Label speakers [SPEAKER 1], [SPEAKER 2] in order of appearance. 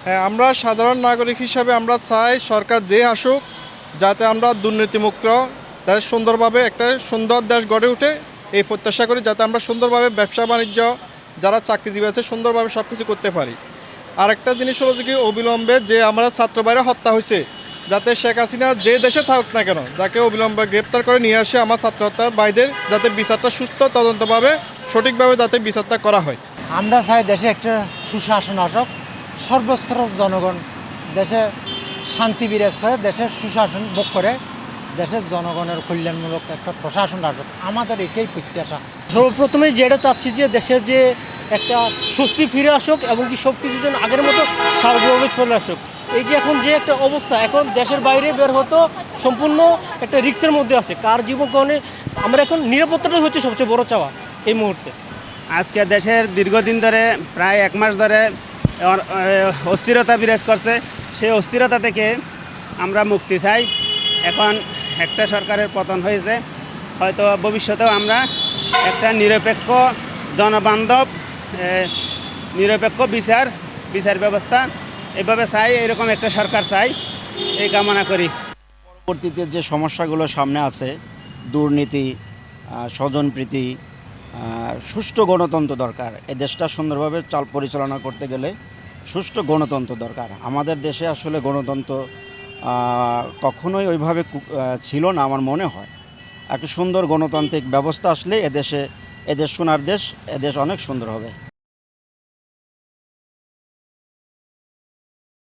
[SPEAKER 1] হ্যাঁ, আমরা সাধারণ নাগরিক হিসাবে আমরা চাই সরকার যে আসুক, যাতে আমরা দুর্নীতিমুক্ত, যাতে সুন্দরভাবে একটা সুন্দর দেশ গড়ে ওঠে, এই প্রত্যাশা করি, যাতে আমরা সুন্দরভাবে ব্যবসা বাণিজ্য, যারা চাকরিজীবী আছে সুন্দরভাবে সব কিছু করতে পারি। আরেকটা জিনিস হলো যে কি, অবিলম্বে যে আমরা ছাত্র ভাইরা হত্যা হয়েছে, যাতে শেখ হাসিনা যে দেশে থাকুক না কেন, যাকে অবিলম্বে গ্রেপ্তার করে নিয়ে আসে আমার ছাত্র হত্যার বাইদের, যাতে বিচারটা সুস্থ তদন্তভাবে সঠিকভাবে যাতে বিচারটা করা হয়।
[SPEAKER 2] আমরা চাই দেশে একটা সুশাসন আসুক, সর্বস্তরের জনগণ দেশে শান্তি বিরাজ করে, দেশের সুশাসন ভোগ করে, দেশের জনগণের কল্যাণমূলক একটা প্রশাসন আসুক, আমাদের এটাই প্রত্যাশা।
[SPEAKER 3] সর্বপ্রথমে যেটা চাচ্ছি যে দেশের যে একটা স্বস্তি ফিরে আসুক এবং কি সব কিছু যেন আগের মতো স্বাভাবিকভাবে চলে আসুক। এই যে এখন যে একটা অবস্থা, এখন দেশের বাইরে বের হতো সম্পূর্ণ একটা রিস্কের মধ্যে আছে, কার জীবনে আমরা এখন নিরাপত্তাটাই হচ্ছে সবচেয়ে বড় চাওয়া এই মুহূর্তে।
[SPEAKER 4] আজকে দেশের দীর্ঘদিন ধরে প্রায় 1 মাস ধরে অস্থিরতা বিরাজ করছে। সেই অস্থিরতা থেকে আমরা মুক্তি চাই। এখন একটা সরকারের পতন হয়েছে, হয়তো ভবিষ্যতেও আমরা একটা নিরপেক্ষ জনবান্ধব নিরপেক্ষ বিচার ব্যবস্থা এভাবে চাই, এরকম একটা সরকার চাই, এই কামনা করি।
[SPEAKER 5] পরবর্তীতে যে সমস্যাগুলো সামনে আছে, দুর্নীতি, স্বজনপ্রীতি, সুষ্ঠু গণতন্ত্র দরকার। এই দেশটা সুন্দরভাবে পরিচালনা করতে গেলে সুষ্ঠু গণতন্ত্র দরকার। আমাদের দেশে আসলে গণতন্ত্র কখনোই ওইভাবে ছিল না আমার মনে হয়। একটা সুন্দর গণতান্ত্রিক ব্যবস্থা আসলে এদেশ সোনার দেশ, এদেশ অনেক সুন্দর হবে।